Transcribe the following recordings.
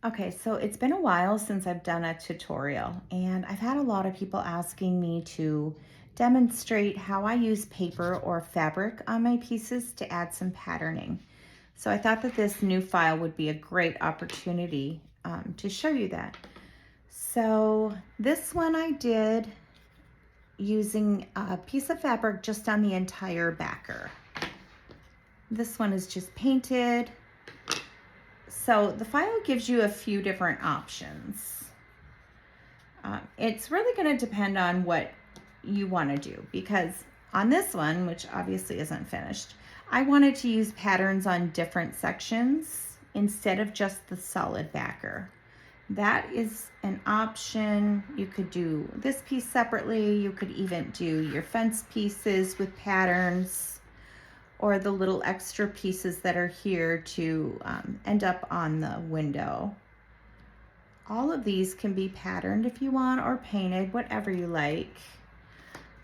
Okay, so it's been a while since I've done a tutorial, and I've had a lot of people asking me to demonstrate how I use paper or fabric on my pieces to add some patterning. So I thought that this new file would be a great opportunity to show you that. So this one I did using a piece of fabric just on the entire backer. This one is just painted. So the file gives you a few different options. It's really going to depend on what you want to do, because on this one, which obviously isn't finished, I wanted to use patterns on different sections instead of just the solid backer. That is an option. You could do this piece separately. You could even do your fence pieces with patterns, or the little extra pieces that are here to end up on the window. All of these can be patterned if you want, or painted, whatever you like.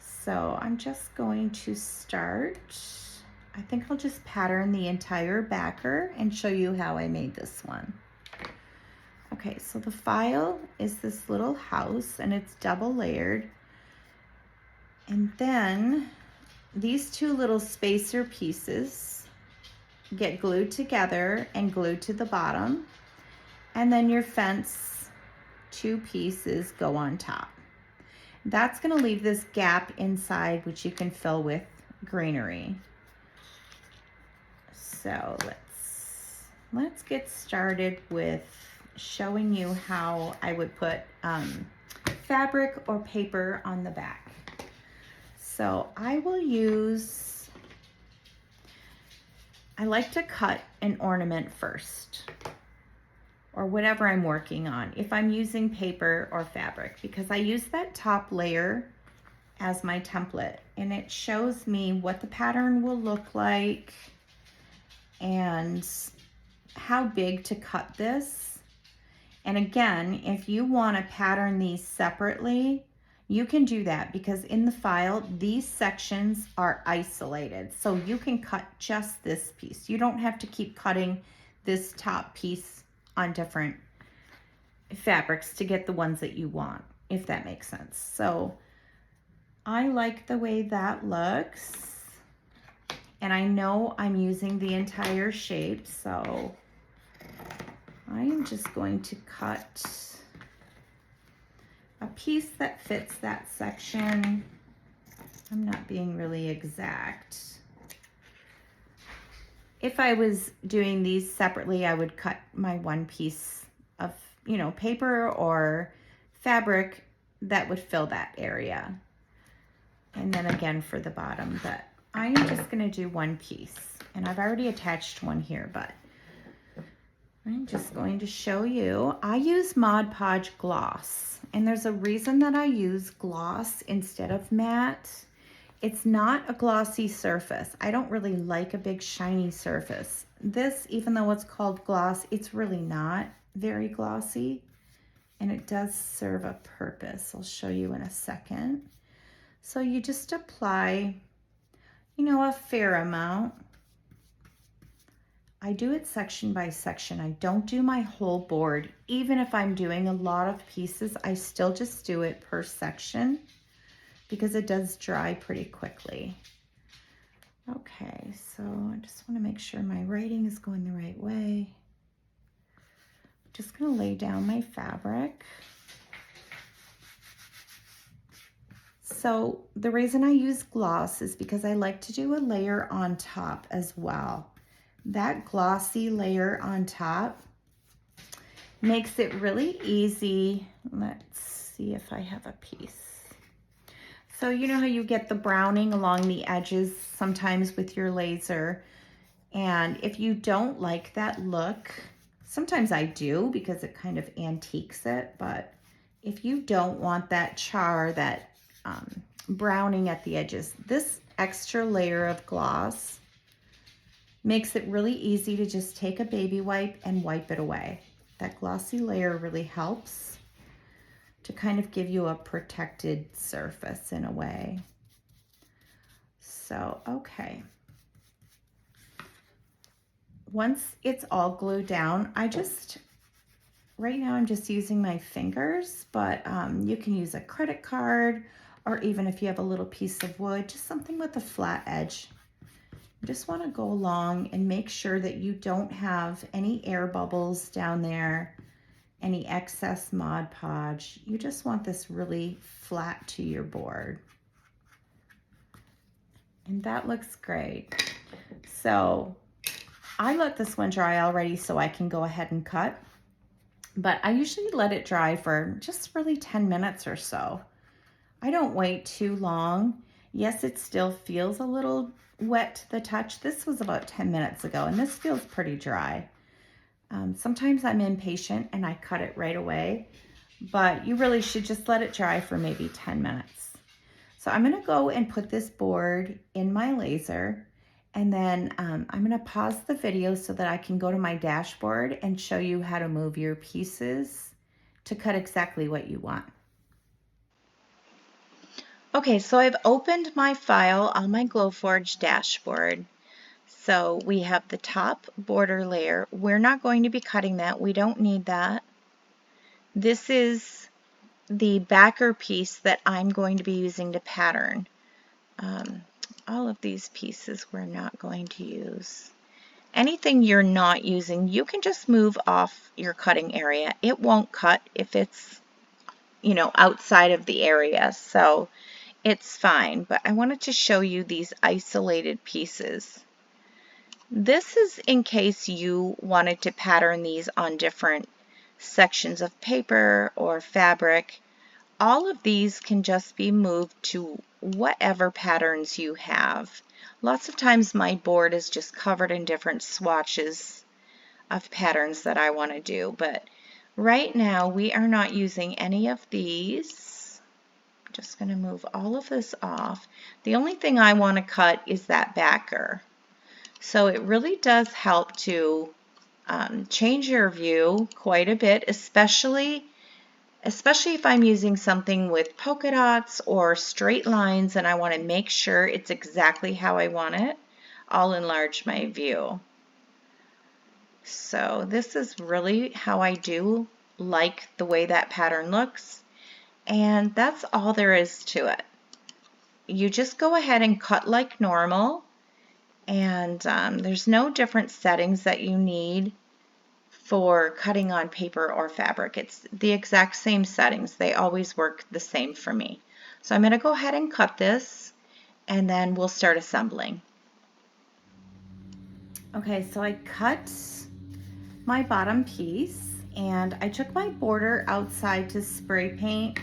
So I'm just going to start. I think I'll just pattern the entire backer and show you how I made this one. Okay, so the file is this little house and it's double layered. And then these two little spacer pieces get glued together and glued to the bottom. And then your fence two pieces go on top. That's going to leave this gap inside, which you can fill with greenery. So let's get started with showing you how I would put fabric or paper on the back. So I like to cut an ornament first, or whatever I'm working on, if I'm using paper or fabric, because I use that top layer as my template, and it shows me what the pattern will look like and how big to cut this. And again, if you want to pattern these separately, you can do that, because in the file, these sections are isolated. So you can cut just this piece. You don't have to keep cutting this top piece on different fabrics to get the ones that you want, if that makes sense. So I like the way that looks, and I know I'm using the entire shape, so I am just going to cut a piece that fits that section. I'm not being really exact. If I was doing these separately, I would cut my one piece of, paper or fabric that would fill that area. And then again for the bottom, but I am just going to do one piece, and I've already attached one here, but I'm just going to show you. I use Mod Podge gloss, and there's a reason that I use gloss instead of matte. It's not a glossy surface. I don't really like a big shiny surface. This, even though it's called gloss, it's really not very glossy, and it does serve a purpose. I'll show you in a second. So you just apply, a fair amount. I do it section by section. I don't do my whole board. Even if I'm doing a lot of pieces, I still just do it per section, because it does dry pretty quickly. Okay, so I just want to make sure my writing is going the right way. I'm just going to lay down my fabric. So the reason I use gloss is because I like to do a layer on top as well. That glossy layer on top makes it really easy. Let's see if I have a piece. So you know how you get the browning along the edges sometimes with your laser, and if you don't like that look, sometimes I do because it kind of antiques it, but if you don't want that char, that browning at the edges, this extra layer of gloss makes it really easy to just take a baby wipe and wipe it away. That glossy layer really helps to kind of give you a protected surface in a way. So, okay. Once it's all glued down, I just right now I'm just using my fingers, but you can use a credit card, or even if you have a little piece of wood, just something with a flat edge. You just want to go along and make sure that you don't have any air bubbles down there, any excess Mod Podge. You just want this really flat to your board. And that looks great. So I let this one dry already so I can go ahead and cut. But I usually let it dry for just really 10 minutes or so. I don't wait too long. Yes, it still feels a little wet to the touch. This was about 10 minutes ago, and this feels pretty dry. Sometimes I'm impatient and I cut it right away, but you really should just let it dry for maybe 10 minutes. So I'm gonna go and put this board in my laser, and then I'm gonna pause the video so that I can go to my dashboard and show you how to move your pieces to cut exactly what you want. Okay, so I've opened my file on my Glowforge dashboard. So we have the top border layer. We're not going to be cutting that. We don't need that. This is the backer piece that I'm going to be using to pattern. All of these pieces we're not going to use. Anything you're not using, you can just move off your cutting area. It won't cut if it's, you know, outside of the area. So it's fine, but I wanted to show you these isolated pieces. This is in case you wanted to pattern these on different sections of paper or fabric. All of these can just be moved to whatever patterns you have. Lots of times my board is just covered in different swatches of patterns that I want to do, but right now we are not using any of these. Just going to move all of this off. The only thing I want to cut is that backer. So it really does help to change your view quite a bit, especially if I'm using something with polka dots or straight lines and I want to make sure it's exactly how I want it. I'll enlarge my view. So this is really how I do like the way that pattern looks. And that's all there is to it. You just go ahead and cut like normal, and there's no different settings that you need for cutting on paper or fabric. It's the exact same settings. They always work the same for me. So I'm going to go ahead and cut this, and then we'll start assembling. Okay, so I cut my bottom piece, and I took my border outside to spray paint.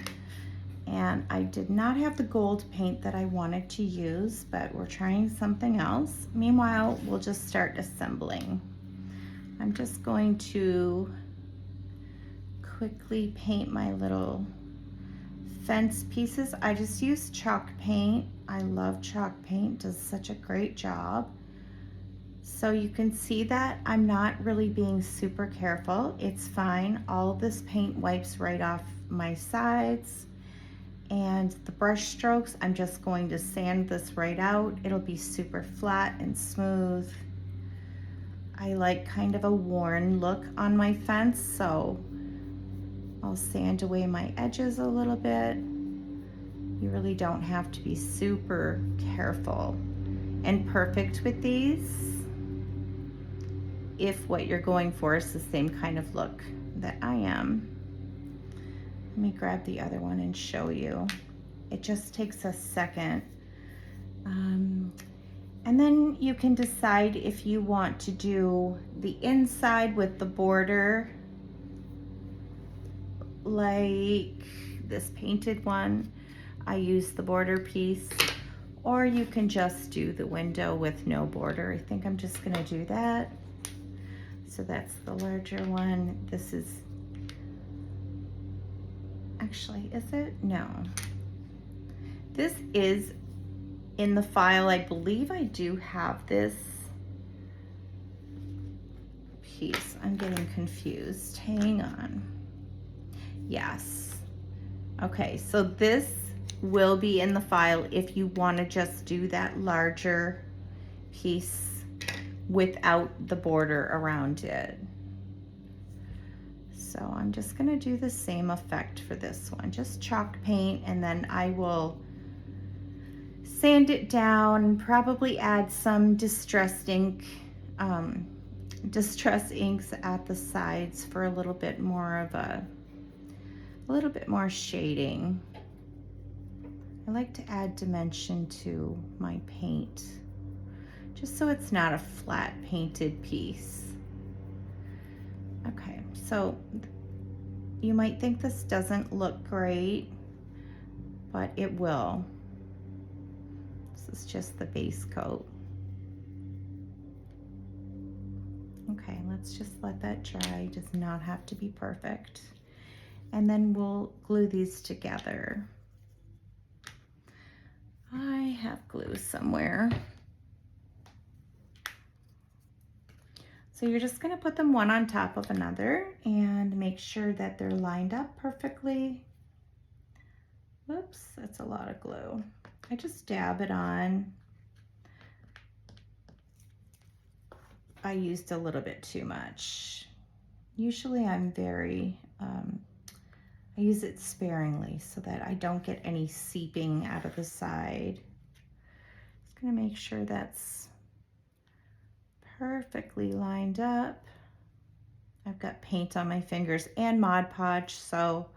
And I did not have the gold paint that I wanted to use, but we're trying something else. Meanwhile, we'll just start assembling. I'm just going to quickly paint my little fence pieces. I just use chalk paint. I love chalk paint, does such a great job. So you can see that I'm not really being super careful. It's fine. All of this paint wipes right off my sides. And the brush strokes, I'm just going to sand this right out. It'll be super flat and smooth. I like kind of a worn look on my fence, so I'll sand away my edges a little bit. You really don't have to be super careful and perfect with these if what you're going for is the same kind of look that I am. Let me grab the other one and show you. It just takes a second. And then you can decide if you want to do the inside with the border, like this painted one. I use the border piece, or you can just do the window with no border. I think I'm just gonna do that. So that's the larger one. This is, actually, is it? No. This is in the file. I believe I do have this piece. I'm getting confused. Hang on. Yes. Okay, so this will be in the file if you want to just do that larger piece without the border around it. So I'm just gonna do the same effect for this one, just chalk paint, and then I will sand it down and probably add some distressed ink, distress inks at the sides for a little bit more of a little bit more shading. I like to add dimension to my paint, just so it's not a flat painted piece. Okay, so you might think this doesn't look great, but it will. This is just the base coat. Okay, let's just let that dry. It does not have to be perfect. And then we'll glue these together. I have glue somewhere. So you're just gonna put them one on top of another and make sure that they're lined up perfectly. Whoops, that's a lot of glue. I just dab it on. I used a little bit too much. Usually I'm very, I use it sparingly so that I don't get any seeping out of the side. Just gonna make sure that's perfectly lined up. I've got paint on my fingers and Mod Podge, so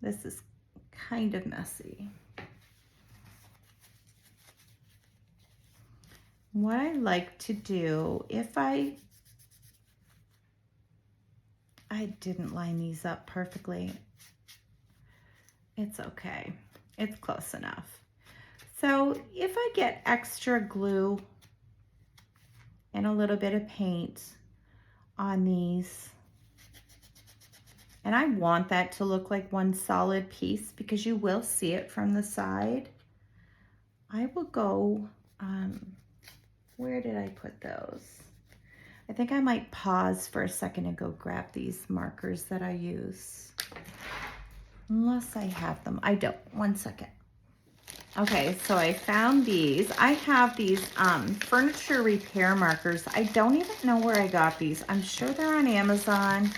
this is kind of messy. What I like to do, if I didn't line these up perfectly, it's okay. It's close enough. So if I get extra glue and a little bit of paint on these, and I want that to look like one solid piece because you will see it from the side, I will go, where did I put those? I think I might pause for a second and go grab these markers that I use. Unless I have them. I don't. One second. Okay, so I found these. I have these furniture repair markers. I don't even know where I got these. I'm sure they're on Amazon.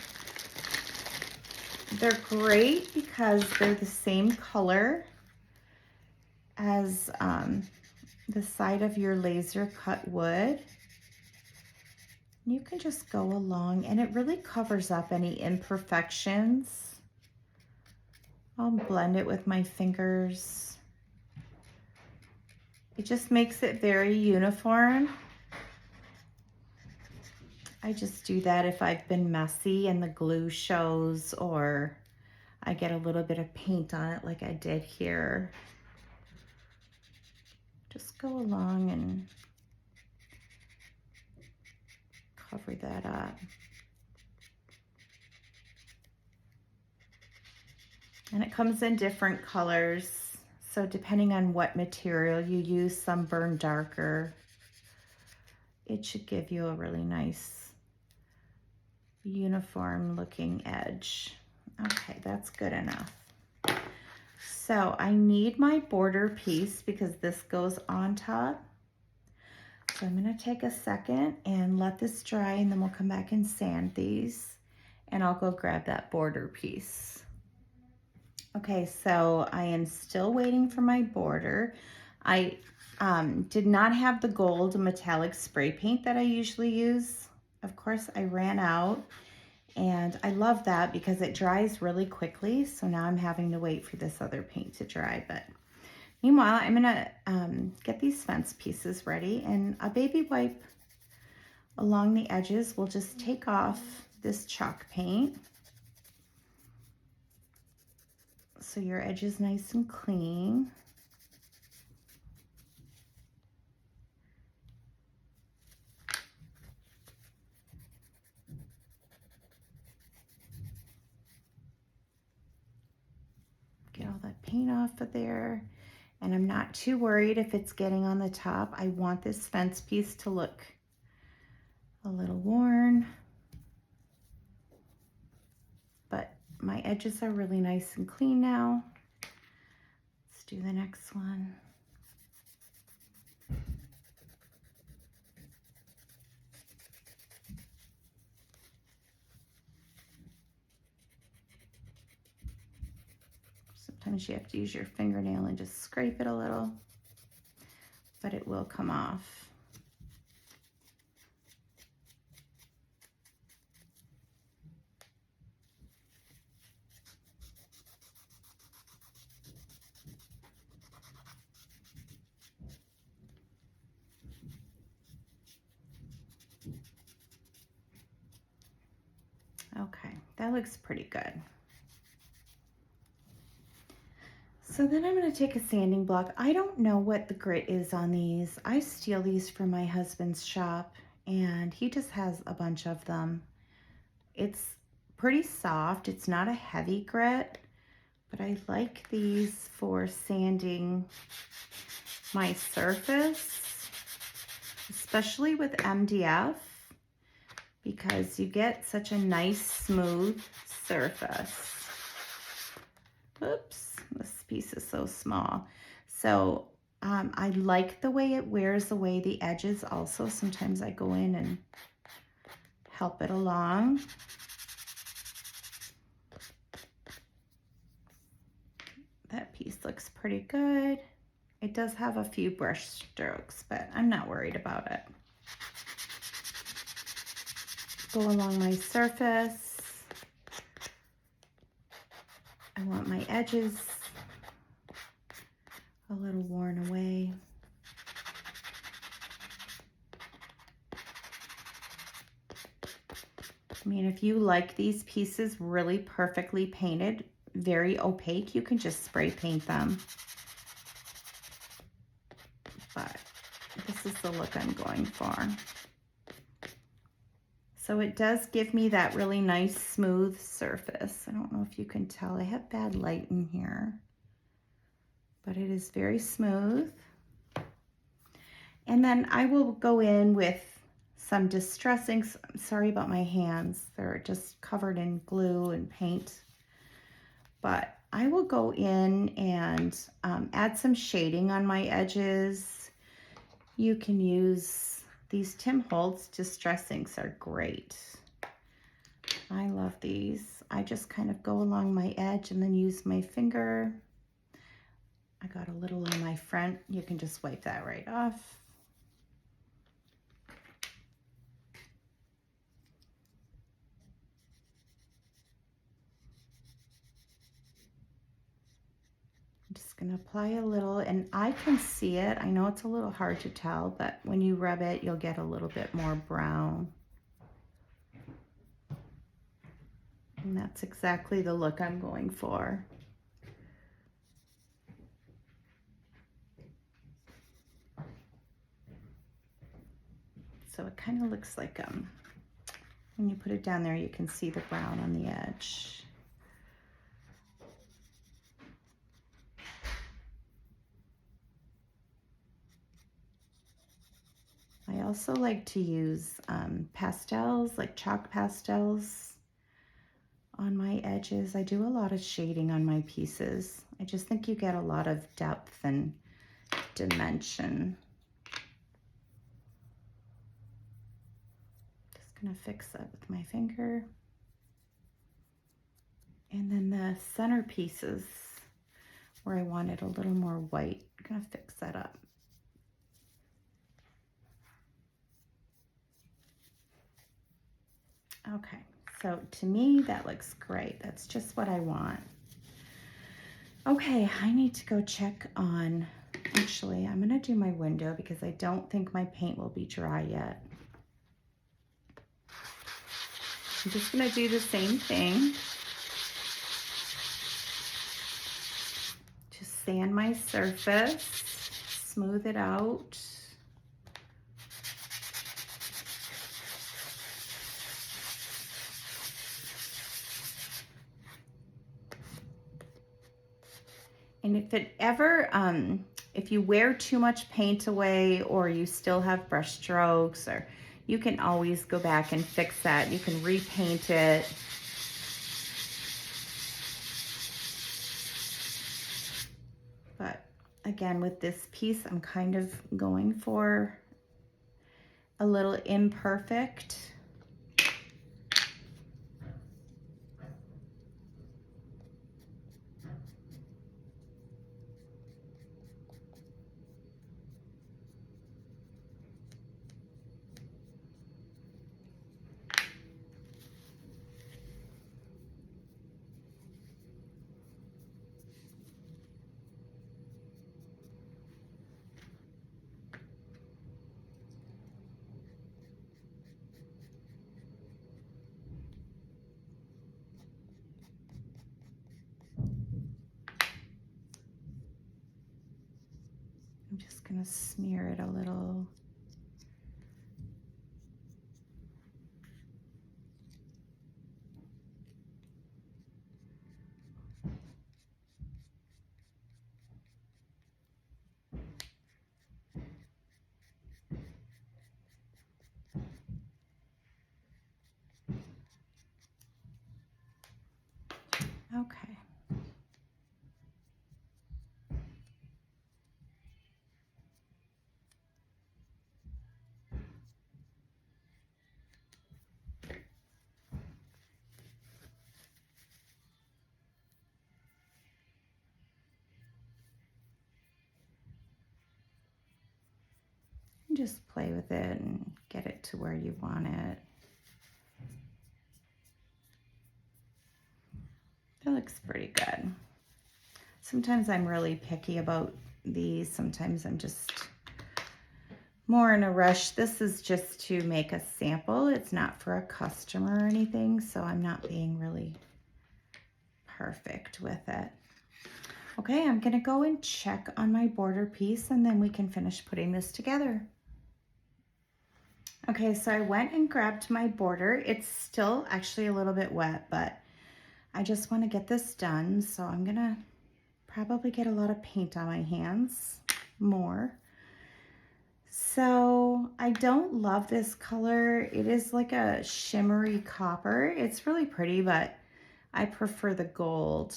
They're great because they're the same color as the side of your laser cut wood. You can just go along and it really covers up any imperfections. I'll blend it with my fingers. It just makes it very uniform. I just do that if I've been messy and the glue shows, or I get a little bit of paint on it like I did here. Just go along and cover that up. And it comes in different colors. So depending on what material you use, some burn darker. It should give you a really nice uniform looking edge. Okay, that's good enough. So I need my border piece because this goes on top. So I'm gonna take a second and let this dry, and then we'll come back and sand these, and I'll go grab that border piece. Okay, so I am still waiting for my border. I did not have the gold metallic spray paint that I usually use. Of course, I ran out, and I love that because it dries really quickly. So now I'm having to wait for this other paint to dry. But meanwhile, I'm gonna get these fence pieces ready, and a baby wipe along the edges will just take off this chalk paint. So your edge is nice and clean. Get all that paint off of there. And I'm not too worried if it's getting on the top. I want this fence piece to look a little worn. But my edges are really nice and clean now. Let's do the next one. Sometimes you have to use your fingernail and just scrape it a little, but it will come off. Okay, that looks pretty good. So then I'm going to take a sanding block. I don't know what the grit is on these. I steal these from my husband's shop, and he just has a bunch of them. It's pretty soft. It's not a heavy grit, but I like these for sanding my surface, especially with MDF, because you get such a nice smooth surface. Oops, this piece is so small. So I like the way it wears away the edges also. Sometimes I go in and help it along. That piece looks pretty good. It does have a few brush strokes, but I'm not worried about it. Go along my surface. I want my edges a little worn away. I mean, if you like these pieces really perfectly painted, very opaque, you can just spray paint them. But this is the look I'm going for. So it does give me that really nice smooth surface. I don't know if you can tell. I have bad light in here, but it is very smooth. And then I will go in with some distressing, sorry about my hands. They're just covered in glue and paint. But I will go in and add some shading on my edges. You can use these Tim Holtz distressings are great. I love these. I just kind of go along my edge and then use my finger. I got a little on my front. You can just wipe that right off. I'm just gonna apply a little, and I can see it. I know it's a little hard to tell, but when you rub it, you'll get a little bit more brown. And that's exactly the look I'm going for. So it kind of looks like, when you put it down there, you can see the brown on the edge. I also like to use pastels, like chalk pastels on my edges. I do a lot of shading on my pieces. I just think you get a lot of depth and dimension. Just gonna fix that with my finger. And then the center pieces where I want it a little more white, I'm gonna fix that up. Okay, so to me, that looks great. That's just what I want. Okay, I need to go check on, actually, I'm gonna do my window because I don't think my paint will be dry yet. I'm just gonna do the same thing. Just sand my surface, smooth it out. And if it ever, if you wear too much paint away or you still have brush strokes, or you can always go back and fix that. You can repaint it. But again, with this piece, I'm kind of going for a little imperfect. gonna smear it a little. Okay. Just play with it and get it to where you want it. It looks pretty good. Sometimes I'm really picky about these. Sometimes I'm just more in a rush. This is just to make a sample. It's not for a customer or anything, so I'm not being really perfect with it. Okay, I'm gonna go and check on my border piece and then we can finish putting this together. Okay, so I went and grabbed my border. It's still actually a little bit wet, but I just want to get this done. So I'm gonna probably get a lot of paint on my hands, more. So I don't love this color. It is like a shimmery copper. It's really pretty, but I prefer the gold.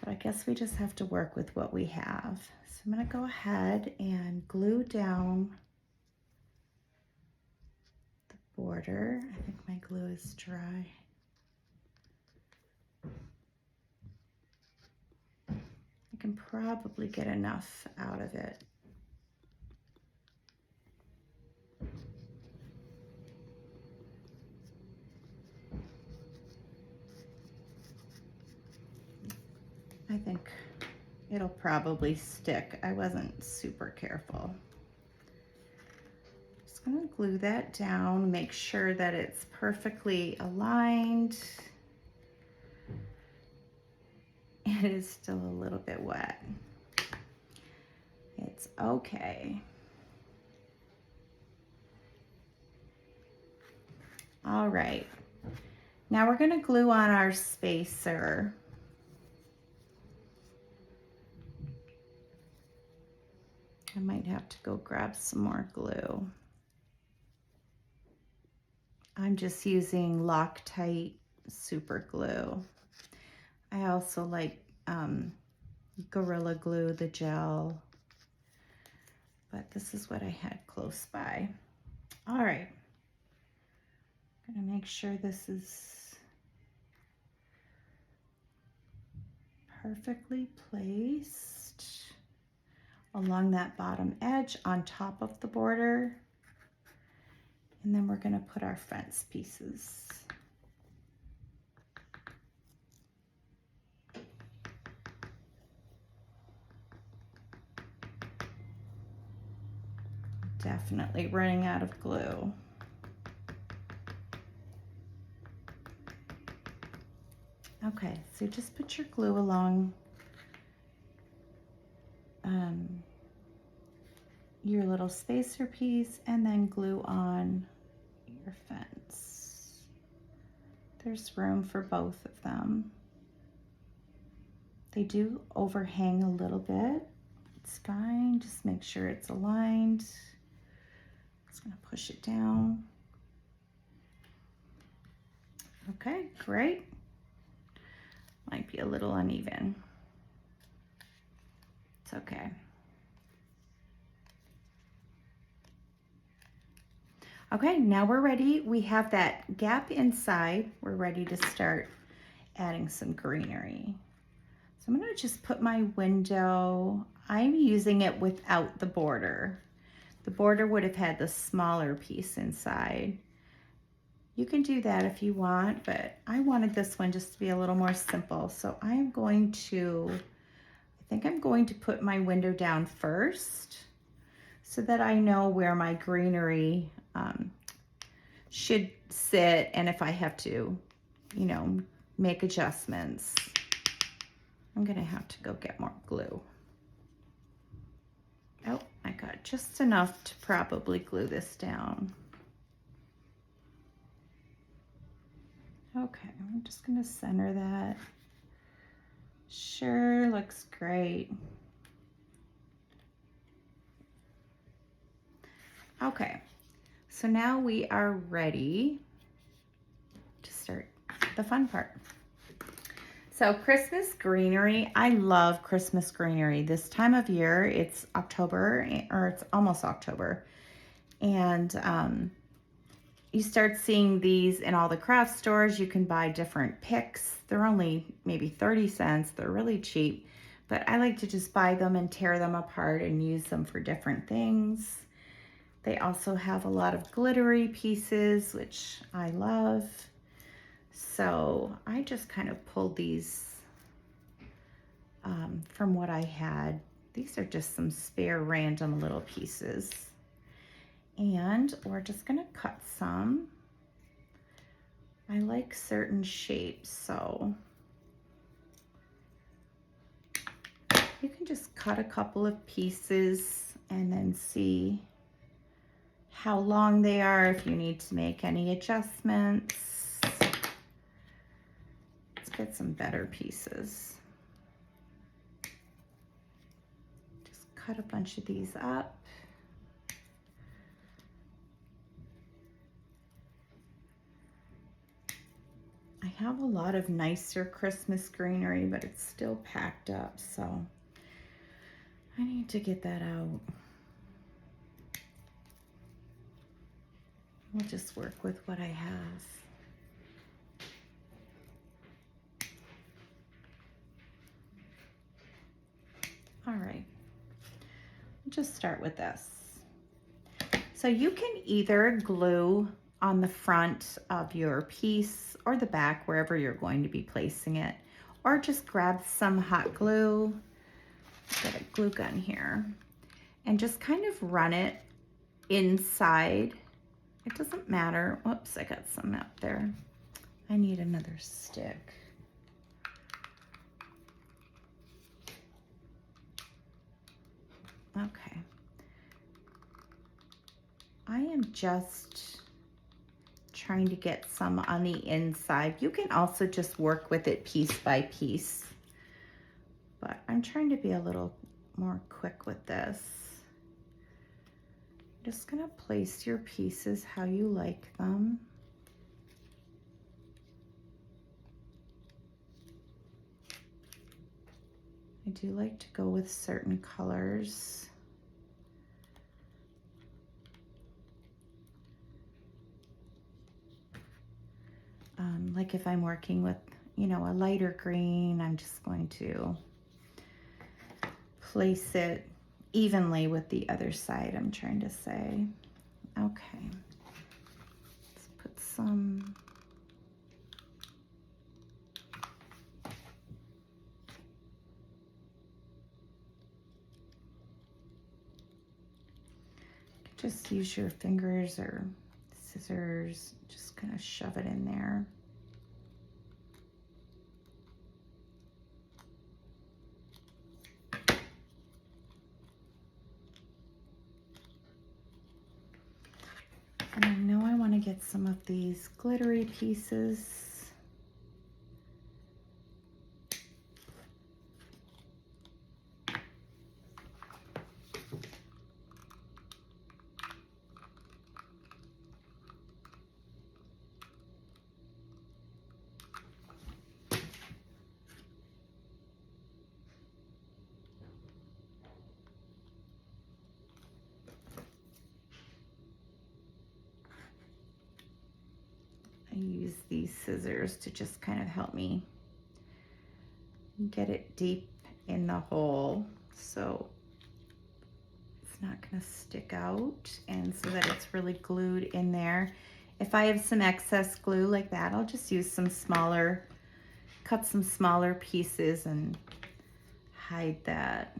But I guess we just have to work with what we have. So I'm gonna go ahead and glue down the border. I think my glue is dry. I can probably get enough out of it. I think it'll probably stick. I wasn't super careful. Just gonna glue that down, make sure that it's perfectly aligned. It is still a little bit wet. It's okay. All right, now we're gonna glue on our spacer. I might have to go grab some more glue. I'm just using Loctite super glue. I also like Gorilla Glue, the gel, but this is what I had close by. All right, I'm gonna make sure this is perfectly placed along that bottom edge on top of the border. And then we're gonna put our fence pieces. Definitely running out of glue. Okay, so just put your glue along your little spacer piece and then glue on your fence. There's room for both of them. They do overhang a little bit. It's fine, just make sure it's aligned. Just gonna push it down. Okay, great. Might be a little uneven. It's okay. Okay, now we're ready. We have that gap inside. We're ready to start adding some greenery. So I'm gonna just put my window, I'm using it without the border. The border would have had the smaller piece inside. You can do that if you want, but I wanted this one just to be a little more simple. So I'm going to, I think I'm going to put my window down first so that I know where my greenery should sit, and if I have to, you know, make adjustments. I'm gonna have to go get more glue. Oh, I got just enough to probably glue this down. Okay, I'm just gonna center that. Sure, looks great. Okay, so now we are ready to start the fun part. So Christmas greenery, I love Christmas greenery. This time of year, it's October, or it's almost October, and you start seeing these in all the craft stores. You can buy different picks. They're only maybe 30 cents. They're really cheap, but I like to just buy them and tear them apart and use them for different things. They also have a lot of glittery pieces, which I love. So I just kind of pulled these from what I had. These are just some spare random little pieces. And we're just gonna cut some. I like certain shapes, so you can just cut a couple of pieces and then see how long they are, if you need to make any adjustments. Let's get some better pieces. Just cut a bunch of these up. I have a lot of nicer Christmas greenery, but it's still packed up, so I need to get that out. We'll just work with what I have. All right, just start with this. So you can either glue on the front of your piece or the back, wherever you're going to be placing it, or just grab some hot glue, get a glue gun here, and just kind of run it inside. It doesn't matter. Whoops, I got some up there. I need another stick. Okay. I am just trying to get some on the inside. You can also just work with it piece by piece, but I'm trying to be a little more quick with this. Just gonna place your pieces how you like them. I do like to go with certain colors. Like if I'm working with, you know, a lighter green, I'm just going to place it evenly with the other side, I'm trying to say. Okay, let's put some. Just use your fingers or scissors, just kind of shove it in there. And I know I want to get some of these glittery pieces. I use these scissors to just kind of help me get it deep in the hole so it's not going to stick out, and so that it's really glued in there. If I have some excess glue like that, I'll just use some smaller, cut some smaller pieces and hide that.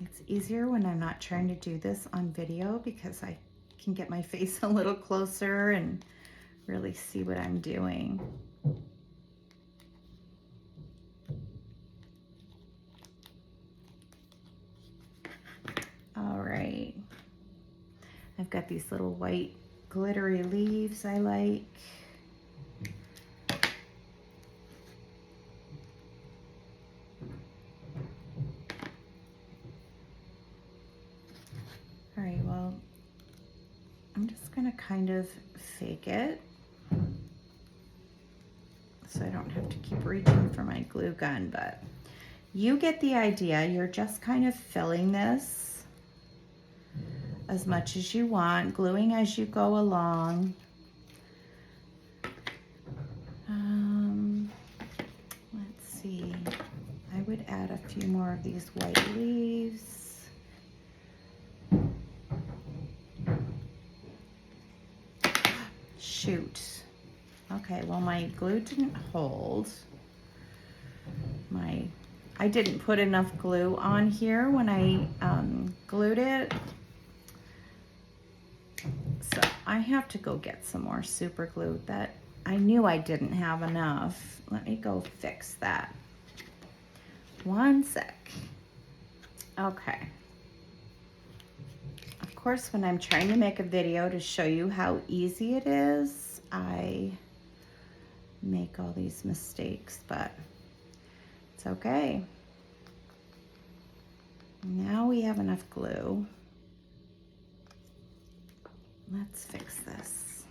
It's easier when I'm not trying to do this on video because I can get my face a little closer and really see what I'm doing. All right. I've got these little white glittery leaves I like. All right, well, I'm just gonna kind of fake it so I don't have to keep reaching for my glue gun, but you get the idea. You're just kind of filling this as much as you want, gluing as you go along. Let's see, I would add a few more of these white leaves. Shoot. Okay, well, my glue didn't hold. I didn't put enough glue on here when I glued it. So I have to go get some more super glue. That I knew I didn't have enough. Let me go fix that. One sec. Okay. Of course, when I'm trying to make a video to show you how easy it is, I make all these mistakes, but it's okay. Now we have enough glue. Let's fix this.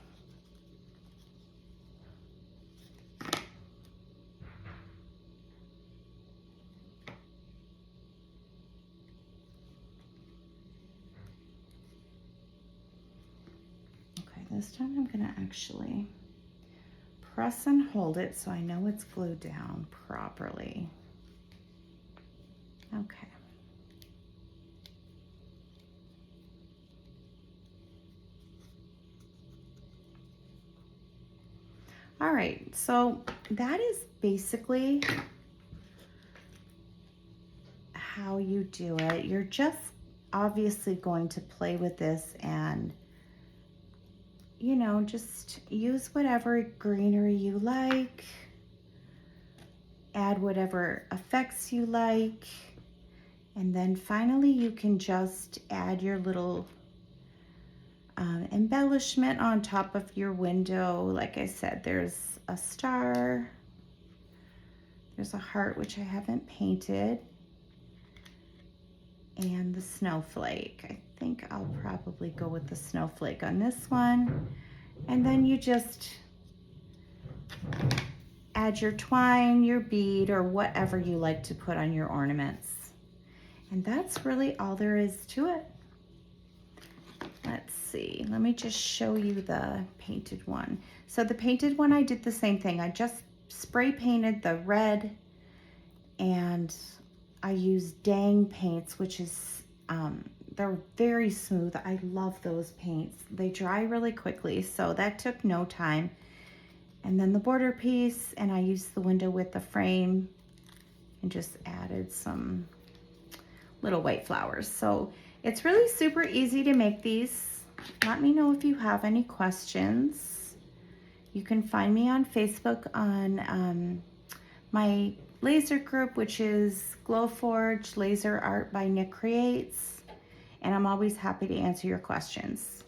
Okay, this time I'm gonna actually press and hold it so I know it's glued down properly. Okay. All right, so that is basically how you do it. You're just obviously going to play with this and, you know, just use whatever greenery you like, add whatever effects you like, and then finally you can just add your little embellishment on top of your window. Like I said, there's a star, there's a heart, which I haven't painted, and the snowflake. I think I'll probably go with the snowflake on this one. And then you just add your twine, your bead, or whatever you like to put on your ornaments. And that's really all there is to it. Let's see, let me just show you the painted one. So the painted one, I did the same thing. I just spray painted the red, and I used Dang paints, which is, they're very smooth. I love those paints. They dry really quickly, so that took no time. And then the border piece, and I used the window with the frame and just added some little white flowers. So it's really super easy to make these. Let me know if you have any questions. You can find me on Facebook on my laser group, which is Glowforge Laser Art by NicCreates, and I'm always happy to answer your questions.